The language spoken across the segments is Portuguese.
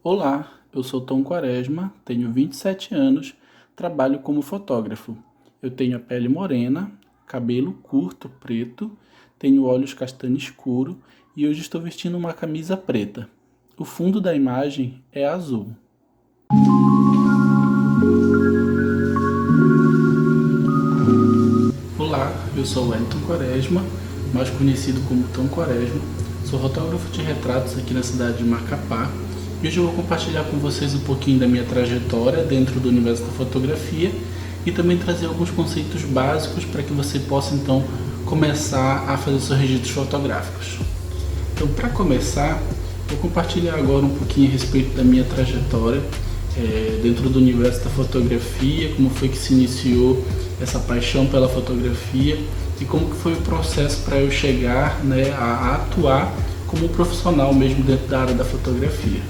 Olá, eu sou Tom Quaresma, tenho 27 anos, trabalho como fotógrafo. Eu tenho a pele morena, cabelo curto, preto, tenho olhos castanho escuro e hoje estou vestindo uma camisa preta. O fundo da imagem é azul. Olá, eu sou Wellington Quaresma, mais conhecido como Tom Quaresma. Sou fotógrafo de retratos aqui na cidade de Macapá e hoje eu vou compartilhar com vocês um pouquinho da minha trajetória dentro do universo da fotografia e também trazer alguns conceitos básicos para que você possa então começar a fazer seus registros fotográficos. Então, para começar, vou compartilhar agora um pouquinho a respeito da minha trajetória dentro do universo da fotografia, como foi que se iniciou essa paixão pela fotografia e como que foi o processo para eu chegar, a atuar como profissional mesmo dentro da área da fotografia.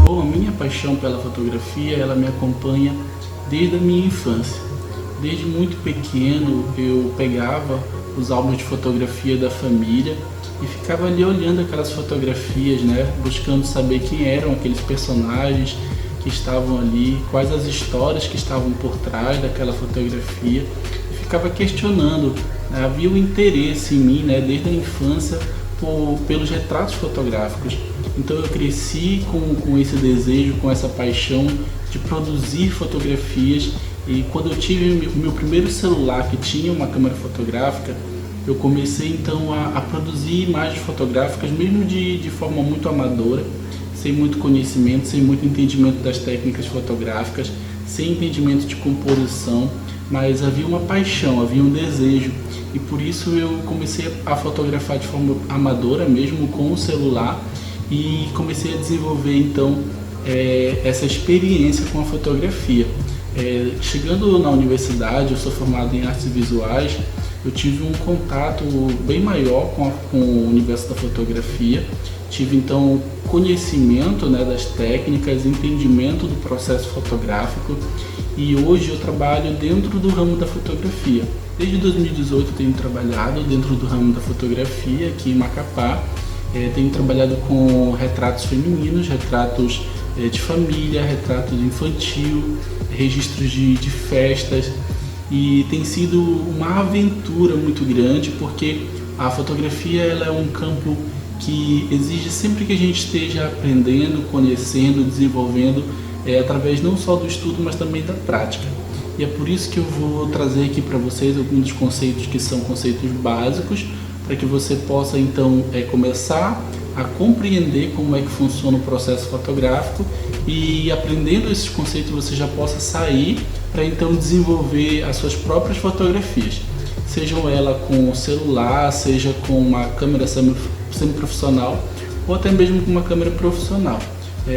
Bom, a minha paixão pela fotografia, ela me acompanha desde a minha infância. Desde muito pequeno eu pegava os álbuns de fotografia da família e ficava ali olhando aquelas fotografias, buscando saber quem eram aqueles personagens que estavam ali, quais as histórias que estavam por trás daquela fotografia e ficava questionando, havia um interesse em mim, desde a infância pelos retratos fotográficos. Então eu cresci com esse desejo, com essa paixão de produzir fotografias e quando eu tive o meu primeiro celular que tinha uma câmera fotográfica, eu comecei então a produzir imagens fotográficas mesmo de forma muito amadora, sem muito conhecimento, sem muito entendimento das técnicas fotográficas, sem entendimento de composição, mas havia uma paixão, havia um desejo e por isso eu comecei a fotografar de forma amadora mesmo com o celular e comecei a desenvolver então essa experiência com a fotografia. Chegando na universidade, eu sou formado em artes visuais, eu tive um contato bem maior com o universo da fotografia, tive então conhecimento das técnicas, entendimento do processo fotográfico e hoje eu trabalho dentro do ramo da fotografia. Desde 2018 eu tenho trabalhado dentro do ramo da fotografia aqui em Macapá, tenho trabalhado com retratos femininos, retratos de família, retratos infantil, registros de festas e tem sido uma aventura muito grande porque a fotografia ela é um campo que exige sempre que a gente esteja aprendendo, conhecendo, desenvolvendo através não só do estudo, mas também da prática. E é por isso que eu vou trazer aqui para vocês alguns dos conceitos que são conceitos básicos para que você possa então começar a compreender como é que funciona o processo fotográfico e aprendendo esses conceitos você já possa sair para então desenvolver as suas próprias fotografias, sejam elas com o celular, seja com uma câmera semi-profissional ou até mesmo com uma câmera profissional.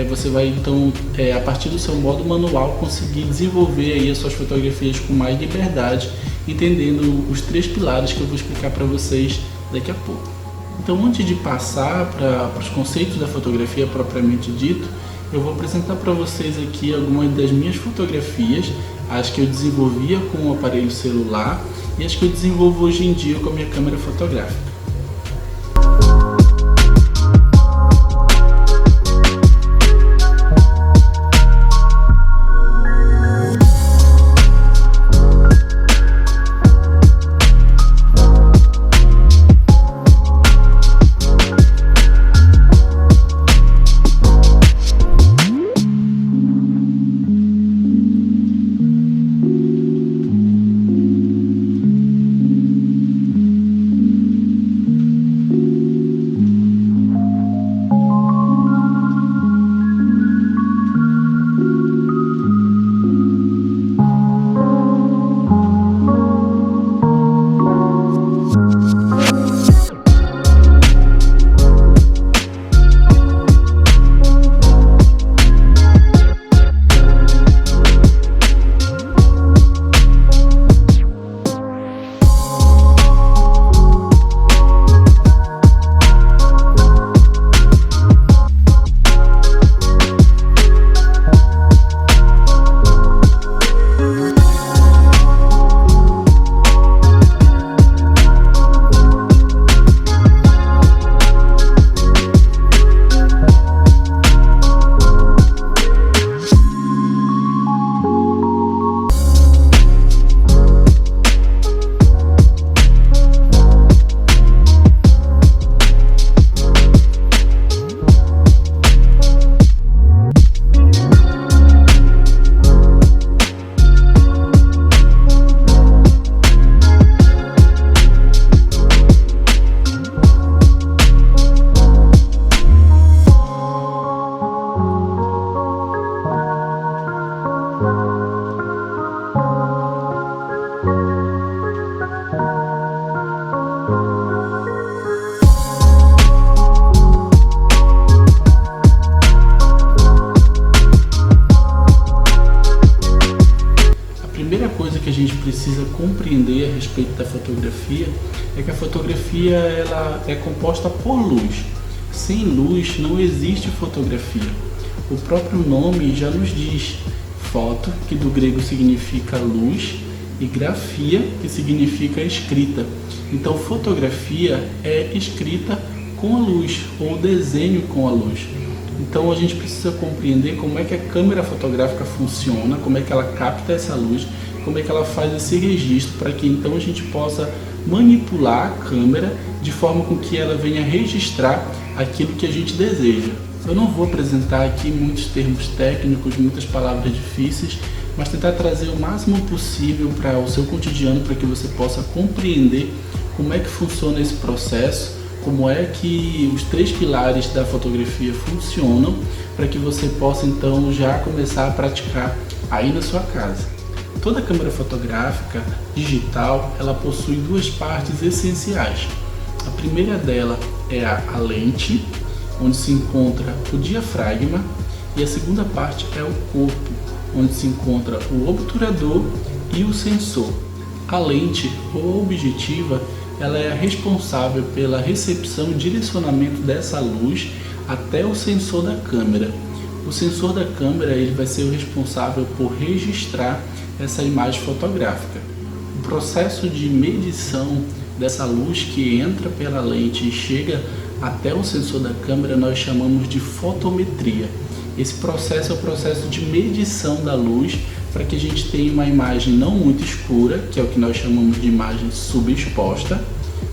Você vai então, a partir do seu modo manual, conseguir desenvolver aí as suas fotografias com mais liberdade, entendendo os 3 pilares que eu vou explicar para vocês daqui a pouco. Então, antes de passar para os conceitos da fotografia propriamente dito, eu vou apresentar para vocês aqui algumas das minhas fotografias, as que eu desenvolvia com o aparelho celular e as que eu desenvolvo hoje em dia com a minha câmera fotográfica. compreender a respeito da fotografia é que a fotografia ela é composta por luz. Sem luz não existe fotografia. O próprio nome já nos diz: foto, que do grego significa luz, e grafia, que significa escrita. Então, fotografia é escrita com a luz, ou desenho com a luz. Então, a gente precisa compreender como é que a câmera fotográfica funciona, como é que ela capta essa luz, como é que ela faz esse registro, para que então a gente possa manipular a câmera de forma com que ela venha registrar aquilo que a gente deseja. Eu não vou apresentar aqui muitos termos técnicos, muitas palavras difíceis, mas tentar trazer o máximo possível para o seu cotidiano, para que você possa compreender como é que funciona esse processo, como é que os 3 pilares da fotografia funcionam, para que você possa então já começar a praticar aí na sua casa. Toda câmera fotográfica digital, ela possui 2 partes essenciais. A primeira dela é a lente, onde se encontra o diafragma, e a segunda parte é o corpo, onde se encontra o obturador e o sensor. A lente ou objetiva, ela é responsável pela recepção e direcionamento dessa luz até o sensor da câmera. O sensor da câmera ele vai ser o responsável por registrar essa imagem fotográfica. O processo de medição dessa luz que entra pela lente e chega até o sensor da câmera nós chamamos de fotometria. Esse processo é o processo de medição da luz para que a gente tenha uma imagem não muito escura, que é o que nós chamamos de imagem subexposta,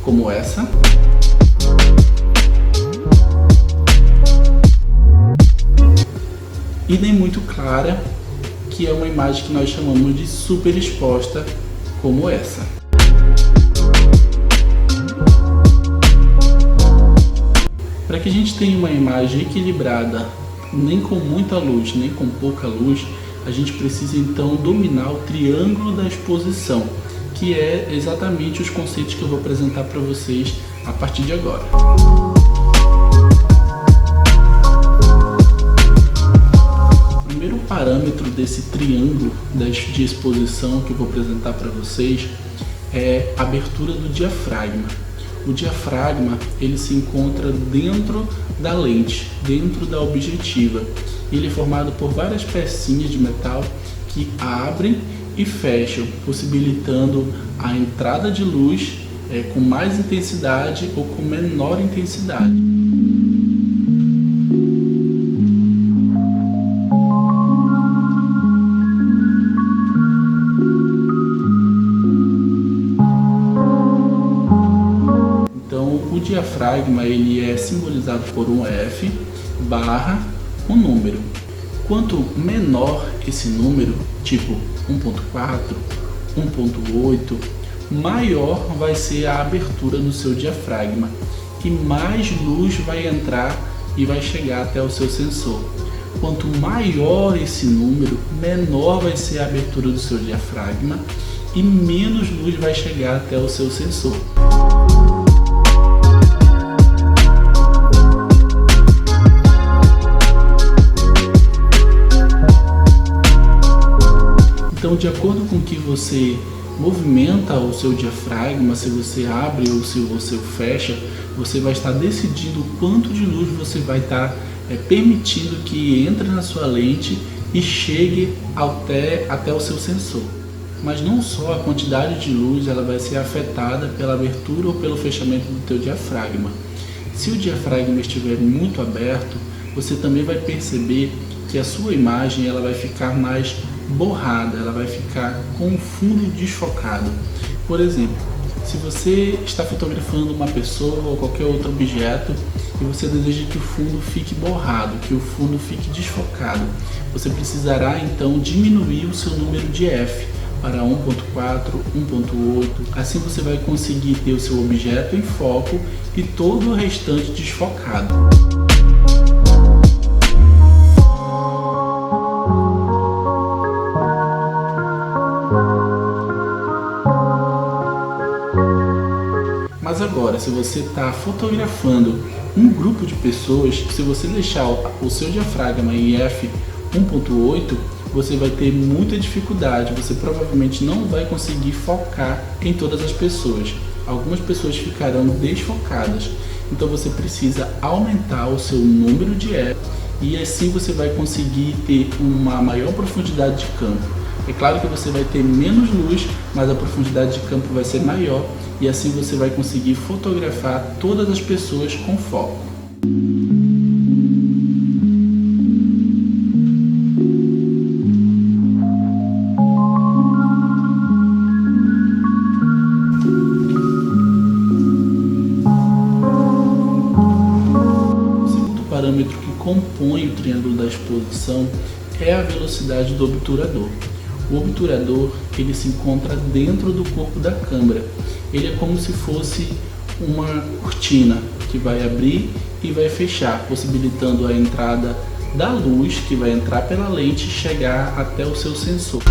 como essa. E nem muito clara, que é uma imagem que nós chamamos de superexposta, como essa. Para que a gente tenha uma imagem equilibrada, nem com muita luz, nem com pouca luz, a gente precisa então dominar o triângulo da exposição, que é exatamente os conceitos que eu vou apresentar para vocês a partir de agora. O primeiro parâmetro desse triângulo de exposição que eu vou apresentar para vocês é a abertura do diafragma. O diafragma ele se encontra dentro da lente, dentro da objetiva. Ele é formado por várias pecinhas de metal que abrem e fecham, possibilitando a entrada de luz com mais intensidade ou com menor intensidade. O diafragma ele é simbolizado por um F barra um número. Quanto menor esse número, tipo 1.4, 1.8, maior vai ser a abertura do seu diafragma e mais luz vai entrar e vai chegar até o seu sensor. Quanto maior esse número, menor vai ser a abertura do seu diafragma e menos luz vai chegar até o seu sensor. Então, de acordo com que você movimenta o seu diafragma, se você abre ou se você fecha, você vai estar decidindo quanto de luz você vai estar permitindo que entre na sua lente e chegue até o seu sensor. Mas não só a quantidade de luz ela vai ser afetada pela abertura ou pelo fechamento do teu diafragma. Se o diafragma estiver muito aberto, você também vai perceber que a sua imagem ela vai ficar mais borrada, ela vai ficar com o fundo desfocado. Por exemplo, se você está fotografando uma pessoa ou qualquer outro objeto e você deseja que o fundo fique borrado, que o fundo fique desfocado, você precisará então diminuir o seu número de F para 1.4, 1.8, assim você vai conseguir ter o seu objeto em foco e todo o restante desfocado. Mas agora, se você está fotografando um grupo de pessoas, se você deixar o seu diafragma em F 1.8, você vai ter muita dificuldade, você provavelmente não vai conseguir focar em todas as pessoas. Algumas pessoas ficarão desfocadas, então você precisa aumentar o seu número de apps e assim você vai conseguir ter uma maior profundidade de campo. É claro que você vai ter menos luz, mas a profundidade de campo vai ser maior e assim você vai conseguir fotografar todas as pessoas com foco. O parâmetro que compõe o triângulo da exposição é a velocidade do obturador. O obturador ele se encontra dentro do corpo da câmera. Ele é como se fosse uma cortina que vai abrir e vai fechar, possibilitando a entrada da luz que vai entrar pela lente e chegar até o seu sensor.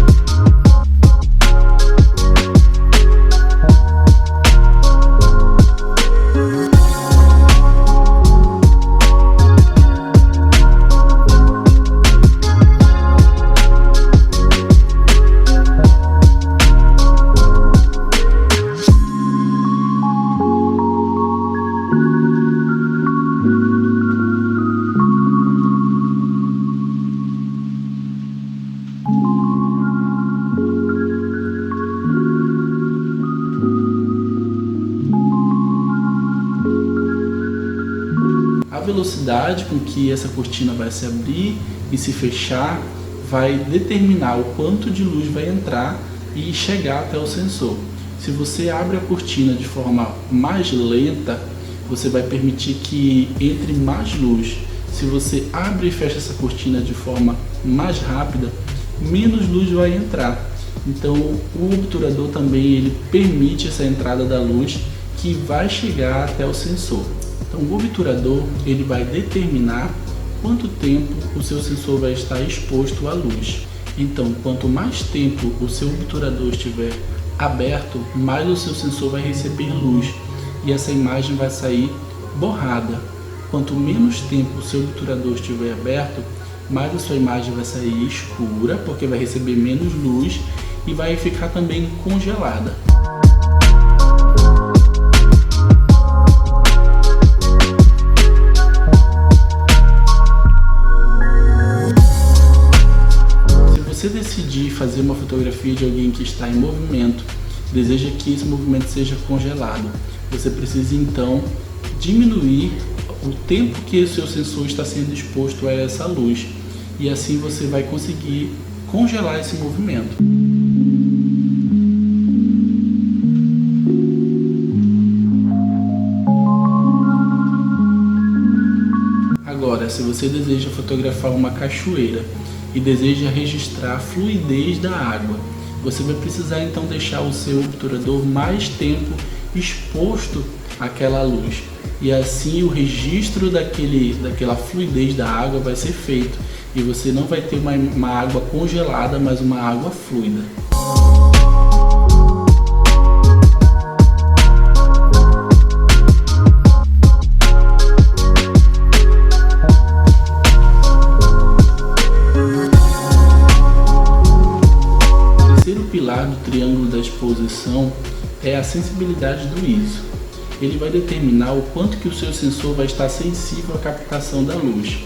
A velocidade com que essa cortina vai se abrir e se fechar vai determinar o quanto de luz vai entrar e chegar até o sensor. Se você abre a cortina de forma mais lenta, você vai permitir que entre mais luz. Se você abre e fecha essa cortina de forma mais rápida, menos luz vai entrar. Então o obturador também ele permite essa entrada da luz que vai chegar até o sensor. Então o obturador ele vai determinar quanto tempo o seu sensor vai estar exposto à luz. Então quanto mais tempo o seu obturador estiver aberto, mais o seu sensor vai receber luz e essa imagem vai sair borrada. Quanto menos tempo o seu obturador estiver aberto, mais a sua imagem vai sair escura, porque vai receber menos luz e vai ficar também congelada. Se você decidir fazer uma fotografia de alguém que está em movimento, deseja que esse movimento seja congelado, você precisa então diminuir o tempo que o seu sensor está sendo exposto a essa luz e assim você vai conseguir congelar esse movimento. Agora, se você deseja fotografar uma cachoeira e deseja registrar a fluidez da água, você vai precisar então deixar o seu obturador mais tempo exposto àquela luz e assim o registro daquela fluidez da água vai ser feito e você não vai ter uma água congelada, mas uma água fluida. O terceiro pilar do triângulo da exposição é a sensibilidade do ISO. Ele vai determinar o quanto que o seu sensor vai estar sensível à captação da luz,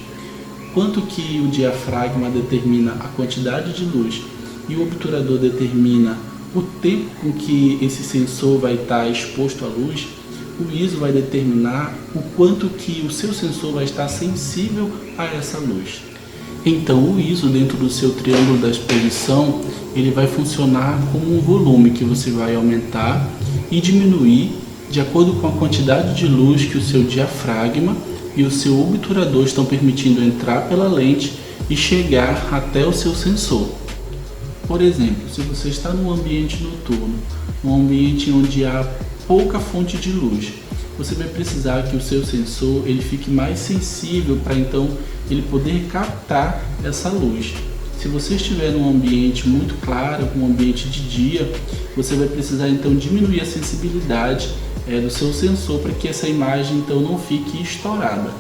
quanto que o diafragma determina a quantidade de luz e o obturador determina o tempo com que esse sensor vai estar exposto à luz, o ISO vai determinar o quanto que o seu sensor vai estar sensível a essa luz. Então o ISO dentro do seu triângulo da exposição, ele vai funcionar como um volume que você vai aumentar e diminuir de acordo com a quantidade de luz que o seu diafragma e o seu obturador estão permitindo entrar pela lente e chegar até o seu sensor. Por exemplo, se você está num ambiente noturno, um ambiente onde há pouca fonte de luz, você vai precisar que o seu sensor ele fique mais sensível para então ele poder captar essa luz. Se você estiver num ambiente muito claro, um ambiente de dia, você vai precisar então diminuir a sensibilidade do seu sensor para que essa imagem então não fique estourada.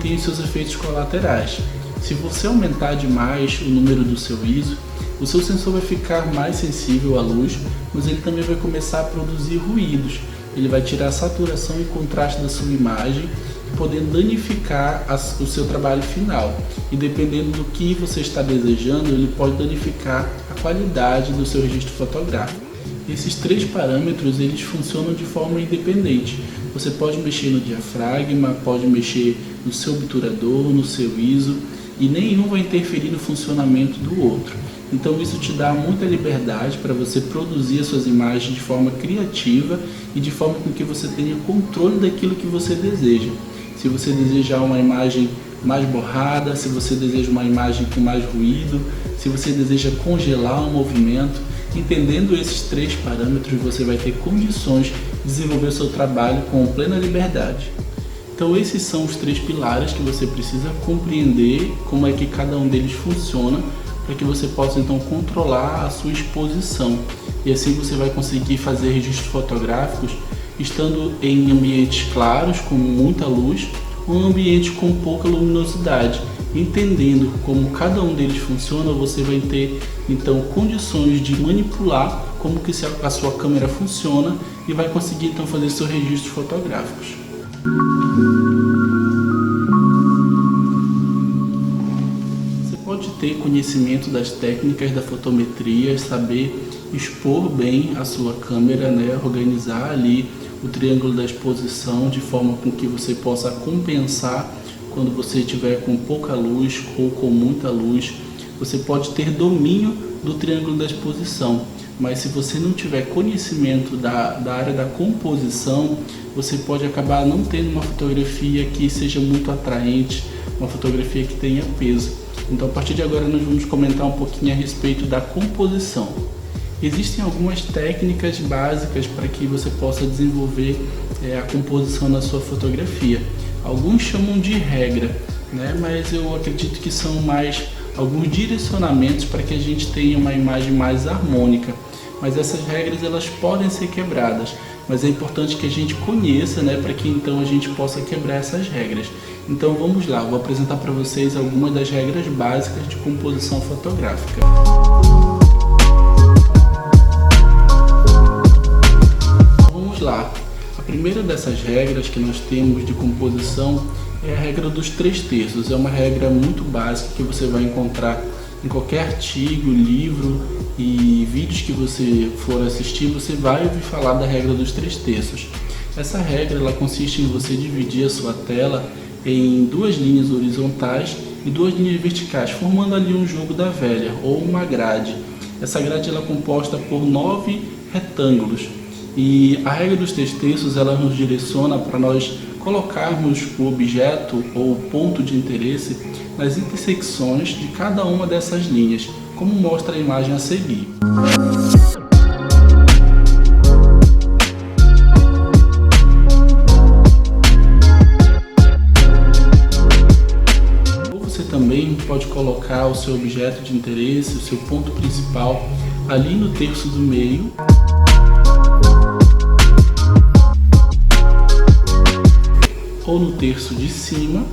tem os seus efeitos colaterais. Se você aumentar demais o número do seu ISO, o seu sensor vai ficar mais sensível à luz, mas ele também vai começar a produzir ruídos. Ele vai tirar a saturação e contraste da sua imagem, podendo danificar o seu trabalho final. E dependendo do que você está desejando, ele pode danificar a qualidade do seu registro fotográfico. Esses 3 parâmetros eles funcionam de forma independente. Você pode mexer no diafragma, pode mexer no seu obturador, no seu ISO, e nenhum vai interferir no funcionamento do outro. Então isso te dá muita liberdade para você produzir as suas imagens de forma criativa e de forma com que você tenha controle daquilo que você deseja. Se você desejar uma imagem mais borrada, se você deseja uma imagem com mais ruído, se você deseja congelar um movimento, entendendo esses 3 parâmetros, você vai ter condições de desenvolver o seu trabalho com plena liberdade. Então esses são os 3 pilares que você precisa compreender como é que cada um deles funciona, para que você possa então controlar a sua exposição. E assim você vai conseguir fazer registros fotográficos estando em ambientes claros, com muita luz, ou em ambiente com pouca luminosidade. Entendendo como cada um deles funciona, você vai ter então condições de manipular como que a sua câmera funciona e vai conseguir então fazer seus registros fotográficos. Você pode ter conhecimento das técnicas da fotometria, saber expor bem a sua câmera, organizar ali o triângulo da exposição de forma com que você possa compensar quando você estiver com pouca luz ou com muita luz. Você pode ter domínio do triângulo da exposição, mas se você não tiver conhecimento da área da composição, você pode acabar não tendo uma fotografia que seja muito atraente, uma fotografia que tenha peso. Então a partir de agora nós vamos comentar um pouquinho a respeito da composição. Existem algumas técnicas básicas para que você possa desenvolver a composição na sua fotografia. Alguns chamam de regra, mas eu acredito que são mais alguns direcionamentos para que a gente tenha uma imagem mais harmônica. Mas essas regras elas podem ser quebradas, mas é importante que a gente conheça, para que então a gente possa quebrar essas regras. Então vamos lá, vou apresentar para vocês algumas das regras básicas de composição fotográfica. Vamos lá. A primeira dessas regras que nós temos de composição é a regra dos 3/3. É uma regra muito básica que você vai encontrar em qualquer artigo, livro e vídeos que você for assistir, você vai ouvir falar da regra dos 3/3. Essa regra ela consiste em você dividir a sua tela em 2 linhas horizontais e 2 linhas verticais, formando ali um jogo da velha ou uma grade. Essa grade ela é composta por 9 retângulos. E a regra dos 3/3 ela nos direciona para nós colocarmos o objeto ou o ponto de interesse nas intersecções de cada uma dessas linhas, como mostra a imagem a seguir. Ou você também pode colocar o seu objeto de interesse, o seu ponto principal, ali no terço do meio. Ou no terço de cima,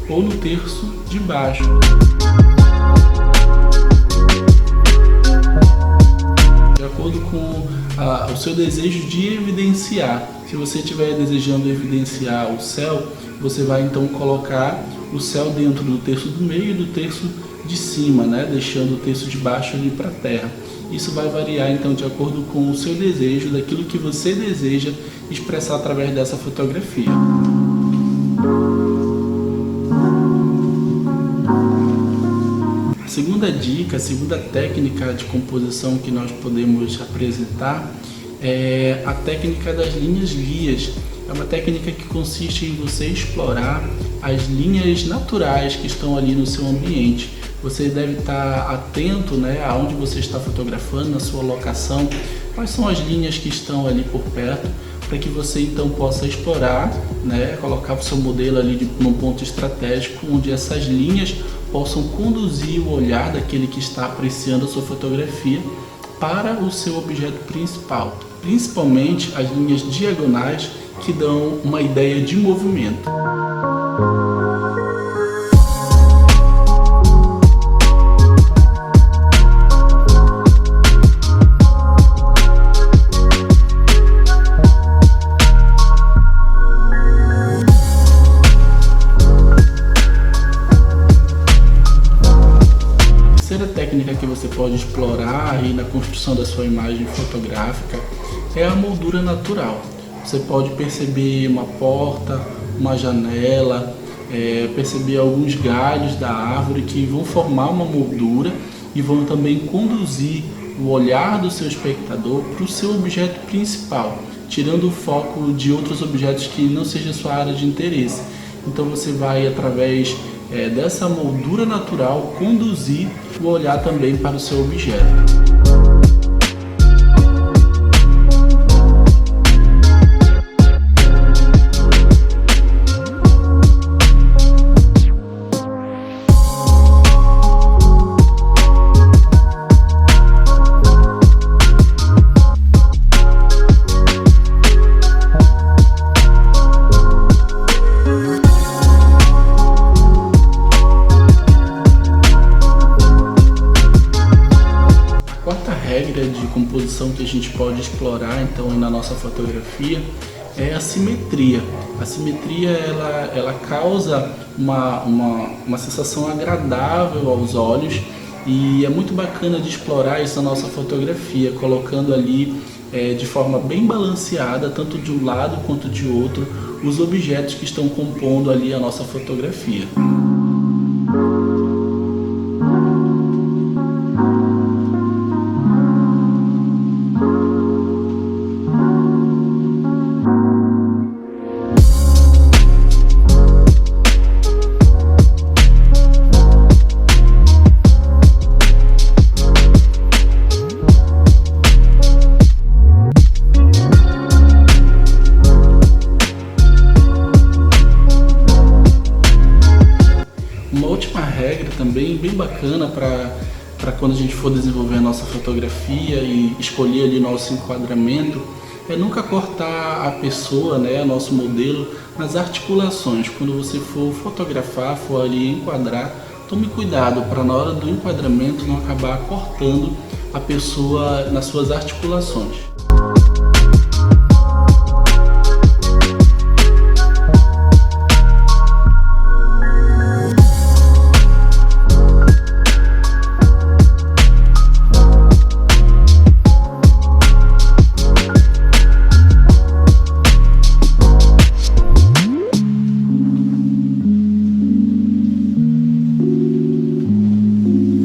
ou no terço de baixo. De acordo com o seu desejo de evidenciar. Se você estiver desejando evidenciar o céu, você vai então colocar o céu dentro do terço do meio e do terço de cima, deixando o terço de baixo ali para a terra. Isso vai variar então de acordo com o seu desejo, daquilo que você deseja expressar através dessa fotografia. A segunda dica, a segunda técnica de composição que nós podemos apresentar é a técnica das linhas guias. É uma técnica que consiste em você explorar as linhas naturais que estão ali no seu ambiente. Você deve estar atento aonde você está fotografando, na sua locação, quais são as linhas que estão ali por perto, para que você então possa explorar, colocar o seu modelo ali num ponto estratégico, onde essas linhas possam conduzir o olhar daquele que está apreciando a sua fotografia para o seu objeto principal. principalmente as linhas diagonais que dão uma ideia de movimento. A técnica que você pode explorar aí na construção da sua imagem fotográfica é a moldura natural. Você pode perceber uma porta, uma janela, perceber alguns galhos da árvore que vão formar uma moldura e vão também conduzir o olhar do seu espectador para o seu objeto principal, tirando o foco de outros objetos que não seja sua área de interesse. Então você vai, através dessa moldura natural, conduzir o olhar também para o seu objeto. Regra de composição que a gente pode explorar então na nossa fotografia é a simetria. A simetria ela causa uma sensação agradável aos olhos e é muito bacana de explorar isso na nossa fotografia, colocando ali de forma bem balanceada, tanto de um lado quanto de outro, os objetos que estão compondo ali a nossa fotografia. Uma última regra também bem bacana para quando a gente for desenvolver a nossa fotografia e escolher ali nosso enquadramento é nunca cortar a pessoa, nosso modelo, nas articulações. Quando você for fotografar, for ali enquadrar, tome cuidado para na hora do enquadramento não acabar cortando a pessoa nas suas articulações.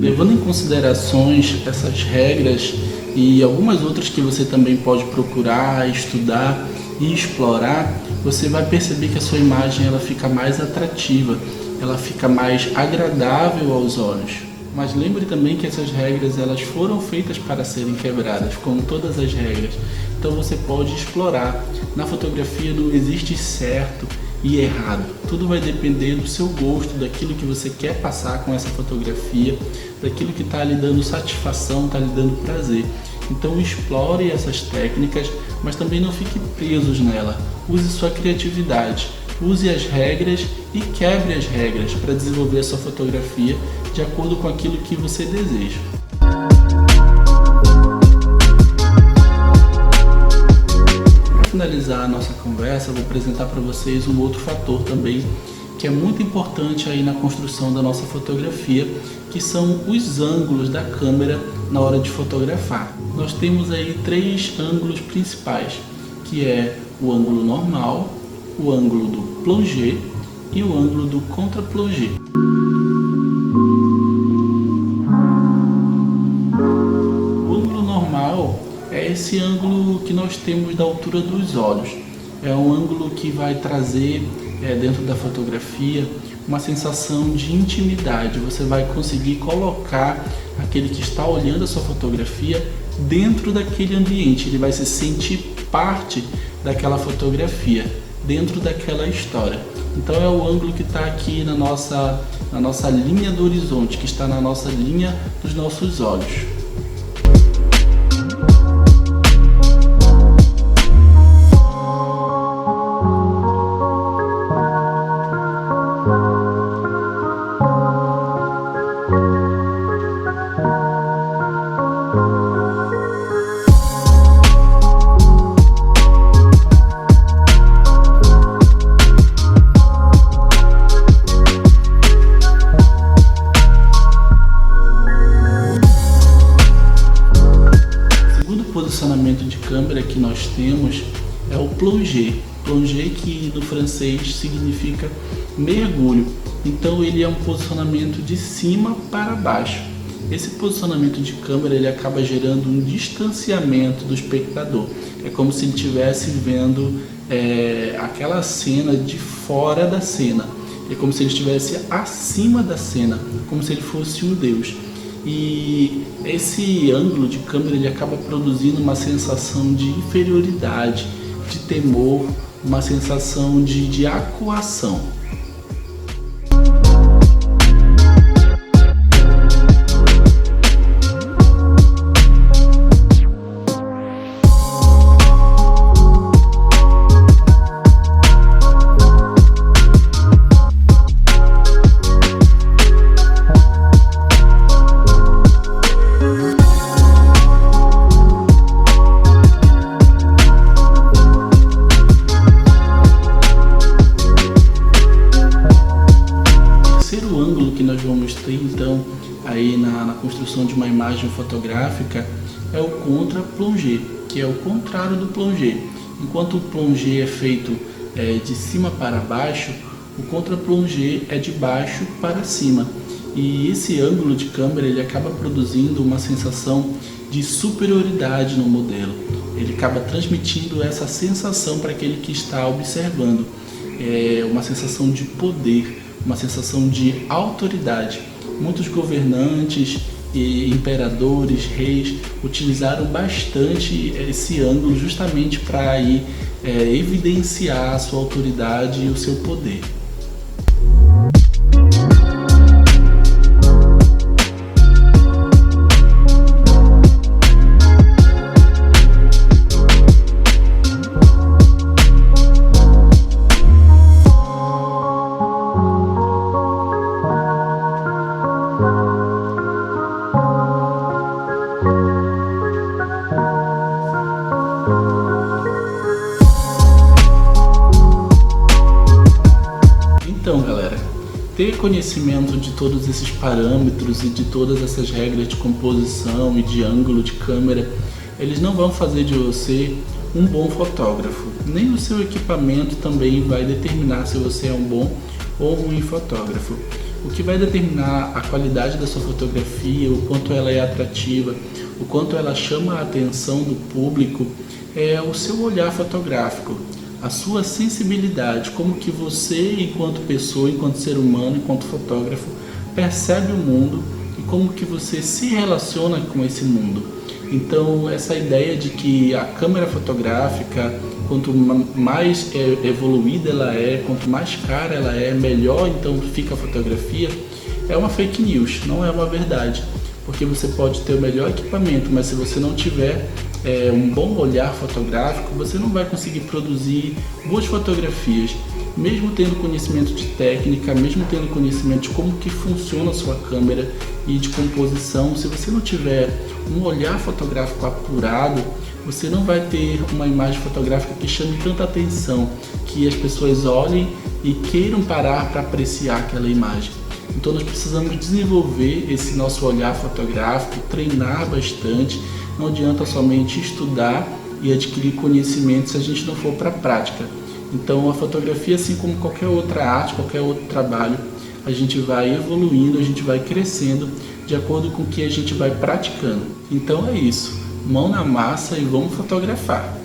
Levando em considerações essas regras e algumas outras que você também pode procurar, estudar e explorar, você vai perceber que a sua imagem ela fica mais atrativa, ela fica mais agradável aos olhos. Mas lembre também que essas regras elas foram feitas para serem quebradas, como todas as regras. Então você pode explorar. Na fotografia não existe certo e errado. Tudo vai depender do seu gosto, daquilo que você quer passar com essa fotografia, daquilo que está lhe dando satisfação, está lhe dando prazer. Então explore essas técnicas, mas também não fique presos nela. Use sua criatividade, use as regras e quebre as regras para desenvolver a sua fotografia de acordo com aquilo que você deseja. Finalizar a nossa conversa, vou apresentar para vocês um outro fator também que é muito importante aí na construção da nossa fotografia, que são os ângulos da câmera na hora de fotografar. Nós temos aí 3 ângulos principais, que é o ângulo normal, o ângulo do plongé e o ângulo do contra-plongé. O ângulo normal é esse ângulo que nós temos da altura dos olhos. É um ângulo que vai trazer dentro da fotografia uma sensação de intimidade. Você vai conseguir colocar aquele que está olhando a sua fotografia dentro daquele ambiente. Ele vai se sentir parte daquela fotografia, dentro daquela história. Então é o ângulo que está aqui na nossa linha do horizonte, que está na nossa linha dos nossos olhos. temos é o plongé. Plongé, que no francês significa mergulho. Então ele é um posicionamento de cima para baixo. Esse posicionamento de câmera ele acaba gerando um distanciamento do espectador. É como se ele estivesse vendo aquela cena de fora da cena. É como se ele estivesse acima da cena, como se ele fosse um deus. E esse ângulo de câmera ele acaba produzindo uma sensação de inferioridade, de temor, uma sensação de acuação. Que nós vamos ter então aí na construção de uma imagem fotográfica é o contra-plongé, que é o contrário do plongé. Enquanto o plongé é feito de cima para baixo, o contra-plongé é de baixo para cima. E esse ângulo de câmera ele acaba produzindo uma sensação de superioridade no modelo. Ele acaba transmitindo essa sensação para aquele que está observando, uma sensação de poder, uma sensação de autoridade. Muitos governantes e imperadores, reis, utilizaram bastante esse ângulo justamente para evidenciar a sua autoridade e o seu poder. Então, galera, ter conhecimento de todos esses parâmetros e de todas essas regras de composição e de ângulo de câmera, eles não vão fazer de você um bom fotógrafo. Nem o seu equipamento também vai determinar se você é um bom ou ruim fotógrafo. O que vai determinar a qualidade da sua fotografia, o quanto ela é atrativa, o quanto ela chama a atenção do público, é o seu olhar fotográfico. A sua sensibilidade, como que você, enquanto pessoa, enquanto ser humano, enquanto fotógrafo, percebe o mundo e como que você se relaciona com esse mundo. Então, essa ideia de que a câmera fotográfica, quanto mais evoluída ela é, quanto mais cara ela é, melhor então fica a fotografia, é uma fake news, não é uma verdade. Porque você pode ter o melhor equipamento, mas se você não tiver um bom olhar fotográfico, você não vai conseguir produzir boas fotografias. Mesmo tendo conhecimento de técnica, mesmo tendo conhecimento de como que funciona a sua câmera e de composição, se você não tiver um olhar fotográfico apurado, você não vai ter uma imagem fotográfica que chame tanta atenção, que as pessoas olhem e queiram parar para apreciar aquela imagem. Então nós precisamos desenvolver esse nosso olhar fotográfico, treinar bastante. Não adianta somente estudar e adquirir conhecimento se a gente não for para a prática. Então a fotografia, assim como qualquer outra arte, qualquer outro trabalho, a gente vai evoluindo, a gente vai crescendo de acordo com o que a gente vai praticando. Então é isso, mão na massa e vamos fotografar.